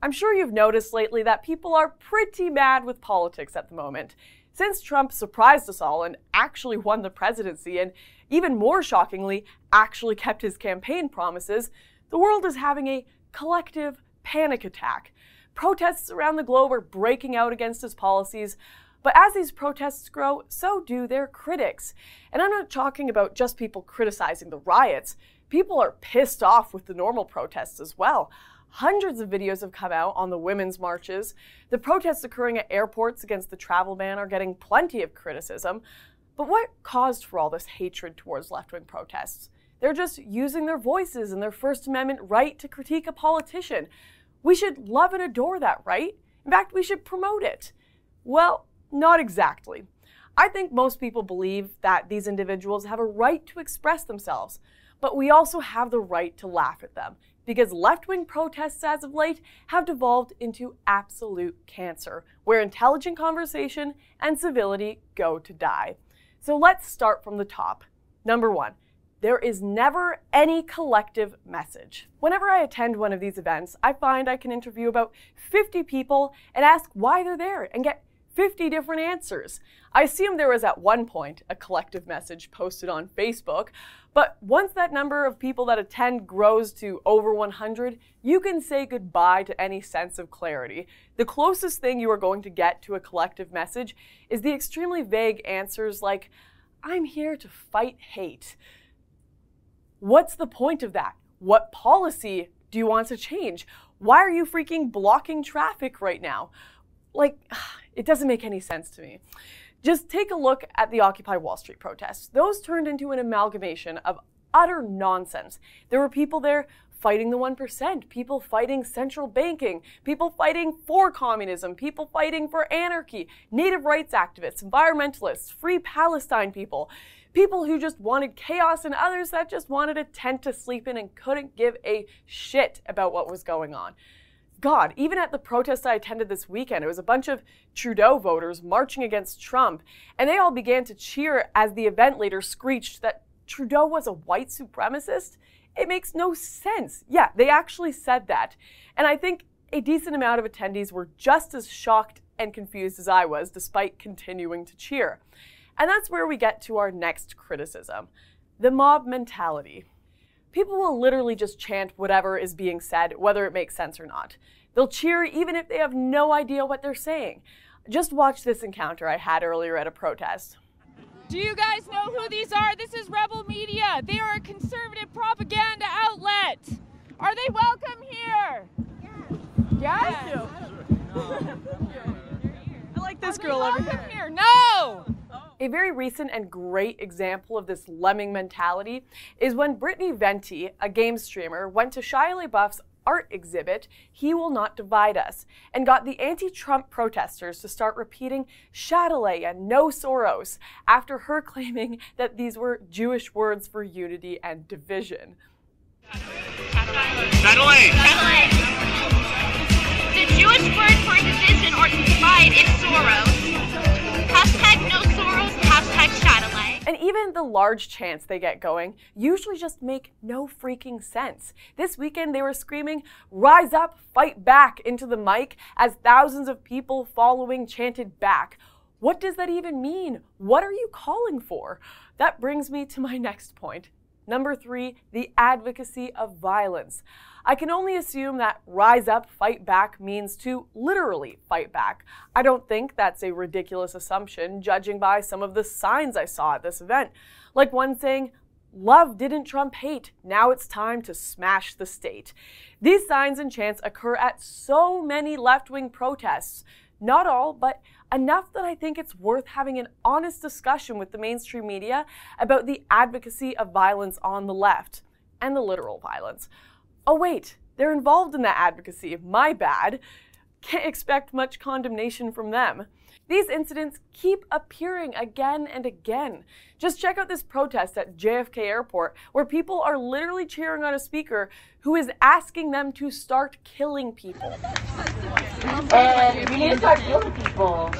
I'm sure you've noticed lately that people are pretty mad with politics at the moment. Since Trump surprised us all and actually won the presidency, and even more shockingly, actually kept his campaign promises, the world is having a collective panic attack. Protests around the globe are breaking out against his policies, but as these protests grow, so do their critics. And I'm not talking about just people criticizing the riots. People are pissed off with the normal protests as well. Hundreds of videos have come out on the women's marches. The protests occurring at airports against the travel ban are getting plenty of criticism. But what caused for all this hatred towards left-wing protests? They're just using their voices and their First Amendment right to critique a politician. We should love and adore that right. In fact, we should promote it. Well, not exactly. I think most people believe that these individuals have a right to express themselves, but we also have the right to laugh at them, because left-wing protests as of late have devolved into absolute cancer, where intelligent conversation and civility go to die. So let's start from the top. Number one, there is never any collective message. Whenever I attend one of these events, I find I can interview about 50 people and ask why they're there and get 50 different answers. I assume there was at one point a collective message posted on Facebook, but once that number of people that attend grows to over 100, you can say goodbye to any sense of clarity. The closest thing you are going to get to a collective message is the extremely vague answers like, "I'm here to fight hate." What's the point of that? What policy do you want to change? Why are you freaking blocking traffic right now? Like, it doesn't make any sense to me. Just take a look at the Occupy Wall Street protests. Those turned into an amalgamation of utter nonsense. There were people there fighting the 1%, people fighting central banking, people fighting for communism, people fighting for anarchy, native rights activists, environmentalists, free Palestine people, people who just wanted chaos, and others that just wanted a tent to sleep in and couldn't give a shit about what was going on. God, even at the protest I attended this weekend, it was a bunch of Trudeau voters marching against Trump, and they all began to cheer as the event leader screeched that Trudeau was a white supremacist. It makes no sense. Yeah, they actually said that. And I think a decent amount of attendees were just as shocked and confused as I was, despite continuing to cheer. And that's where we get to our next criticism, the mob mentality. People will literally just chant whatever is being said, whether it makes sense or not. They'll cheer even if they have no idea what they're saying. Just watch this encounter I had earlier at a protest. Do you guys know who these are? This is Rebel Media. They are a conservative propaganda outlet. Are they welcome here? Yes? Yes? I like this girl over here. No! A very recent and great example of this lemming mentality is when Brittany Venti, a game streamer, went to Shia LaBeouf's art exhibit, "He Will Not Divide Us," and got the anti-Trump protesters to start repeating Chatelet and No Soros after her claiming that these were Jewish words for unity and division. Chatelet! Chatelet! The Jewish word for division or to divide is Soros. Hashtag No Soros, hashtag Chatelet. And even the large chants they get going usually just make no freaking sense. This weekend they were screaming, "Rise up, fight back," into the mic as thousands of people following chanted back. What does that even mean? What are you calling for? That brings me to my next point. Number 3, the advocacy of violence. I can only assume that rise up, fight back means to literally fight back. I don't think that's a ridiculous assumption, judging by some of the signs I saw at this event. Like one saying, "Love didn't trump hate, now it's time to smash the state." These signs and chants occur at so many left-wing protests. Not all, but enough that I think it's worth having an honest discussion with the mainstream media about the advocacy of violence on the left, and the literal violence. Oh wait, they're involved in that advocacy, my bad. Can't expect much condemnation from them. These incidents keep appearing again and again. Just check out this protest at JFK Airport, where people are literally cheering on a speaker who is asking them to start killing people. And we need to start killing people.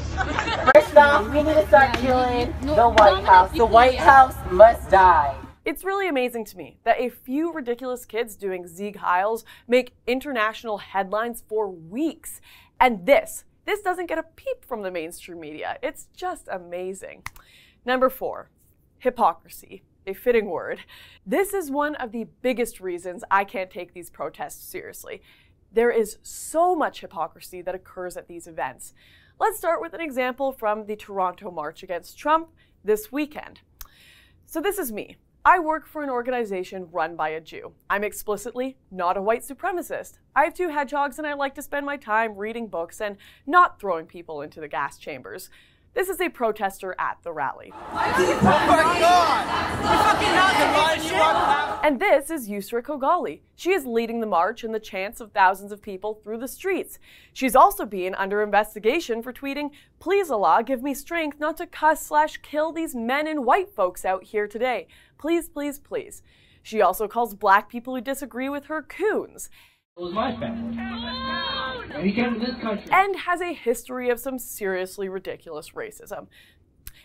First off, we need to start killing the White House. The White House must die. It's really amazing to me that a few ridiculous kids doing Sieg Heils make international headlines for weeks. And this doesn't get a peep from the mainstream media. It's just amazing. Number 4, hypocrisy. A fitting word. This is one of the biggest reasons I can't take these protests seriously. There is so much hypocrisy that occurs at these events. Let's start with an example from the Toronto March against Trump this weekend. So this is me. I work for an organization run by a Jew. I'm explicitly not a white supremacist. I have 2 hedgehogs and I like to spend my time reading books and not throwing people into the gas chambers. This is a protester at the rally. Oh my God! And this is Yusra Kogali. She is leading the march and the chants of thousands of people through the streets. She's also being under investigation for tweeting, "Please Allah, give me strength not to cuss/kill these men and white folks out here today. Please, please, please." She also calls black people who disagree with her coons. It was my family. And he came to this country. And has a history of some seriously ridiculous racism.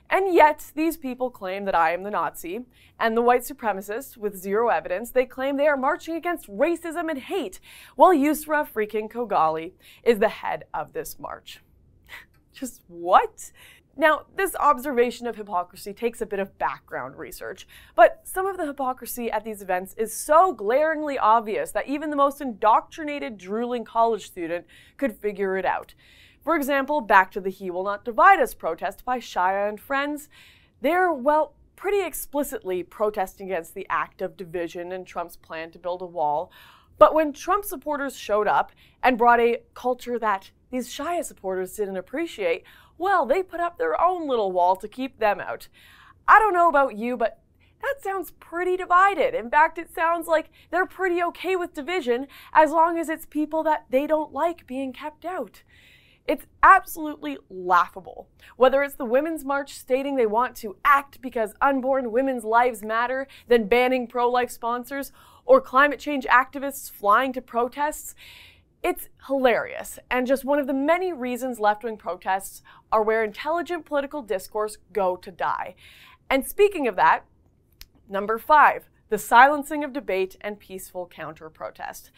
And yet, these people claim that I am the Nazi, and the white supremacists, with zero evidence, they claim they are marching against racism and hate, while Yusra freaking Kogali is the head of this march. Just what? Now, this observation of hypocrisy takes a bit of background research, but some of the hypocrisy at these events is so glaringly obvious that even the most indoctrinated, drooling college student could figure it out. For example, back to the He Will Not Divide Us protest by Shia and friends. They're, well, pretty explicitly protesting against the act of division and Trump's plan to build a wall. But when Trump supporters showed up and brought a culture that these Shia supporters didn't appreciate, well, they put up their own little wall to keep them out. I don't know about you, but that sounds pretty divided. In fact, it sounds like they're pretty okay with division as long as it's people that they don't like being kept out. It's absolutely laughable. Whether it's the Women's March stating they want to act because unborn women's lives matter, then banning pro-life sponsors, or climate change activists flying to protests, it's hilarious, and just one of the many reasons left-wing protests are where intelligent political discourse go to die. And speaking of that, number 5, the silencing of debate and peaceful counter-protest.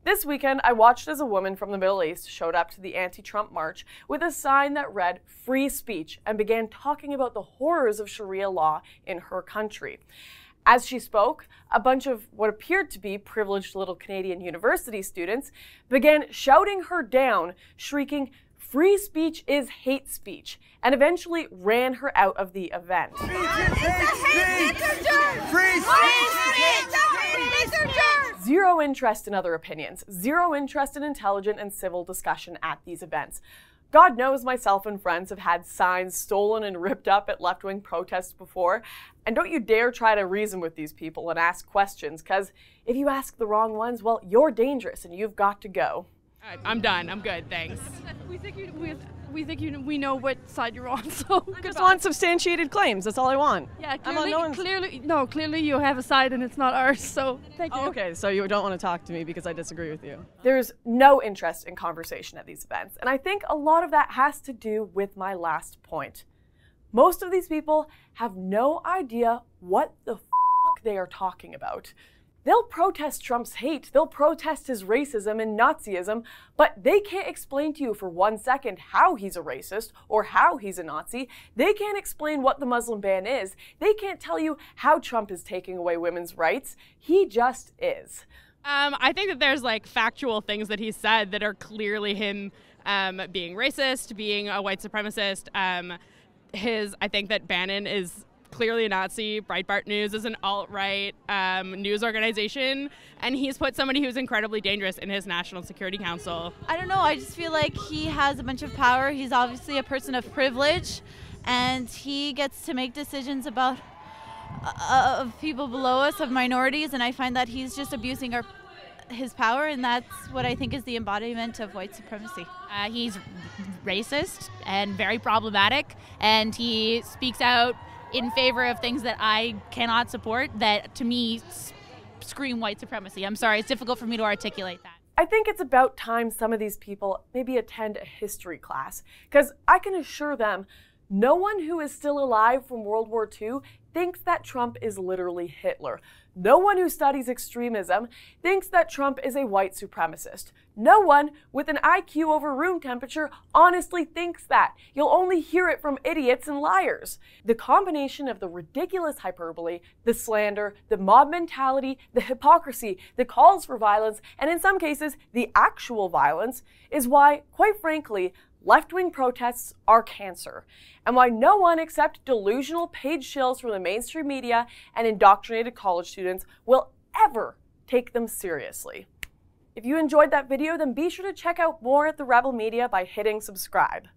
This weekend, I watched as a woman from the Middle East showed up to the anti-Trump march with a sign that read "Free Speech" and began talking about the horrors of Sharia law in her country. As she spoke, a bunch of what appeared to be privileged little Canadian university students began shouting her down, shrieking, "Free speech is hate speech," and eventually ran her out of the event. Zero interest in other opinions, zero interest in intelligent and civil discussion at these events. God knows myself and friends have had signs stolen and ripped up at left-wing protests before, and don't you dare try to reason with these people and ask questions, because if you ask the wrong ones, well, you're dangerous and you've got to go. I'm done. I'm good. Thanks. We know what side you're on. So I just want substantiated claims. That's all I want. Yeah, clearly you have a side and it's not ours. So thank you. Oh, okay, so you don't want to talk to me because I disagree with you. There's no interest in conversation at these events, and I think a lot of that has to do with my last point. Most of these people have no idea what the fuck they are talking about. They'll protest Trump's hate, they'll protest his racism and Nazism, but they can't explain to you for 1 second how he's a racist or how he's a Nazi. They can't explain what the Muslim ban is. They can't tell you how Trump is taking away women's rights. He just is. I think that there's like factual things that he said that are clearly him being racist, being a white supremacist. I think that Bannon is clearly a Nazi. Breitbart News is an alt-right news organization, and he's put somebody who's incredibly dangerous in his National Security Council. I don't know, I just feel like he has a bunch of power. He's obviously a person of privilege, and he gets to make decisions about of people below us, of minorities, and I find that he's just abusing his power, and that's what I think is the embodiment of white supremacy. He's racist and very problematic, and he speaks out in favor of things that I cannot support, that to me scream white supremacy. I'm sorry, it's difficult for me to articulate that. I think it's about time some of these people maybe attend a history class, because I can assure them no one who is still alive from World War II thinks that Trump is literally Hitler. No one who studies extremism thinks that Trump is a white supremacist. No one with an IQ over room temperature honestly thinks that. You'll only hear it from idiots and liars. The combination of the ridiculous hyperbole, the slander, the mob mentality, the hypocrisy, the calls for violence, and in some cases, the actual violence, is why, quite frankly, left-wing protests are cancer, and why no one except delusional paid shills from the mainstream media and indoctrinated college students will ever take them seriously. If you enjoyed that video, then be sure to check out more at The Rebel Media by hitting subscribe.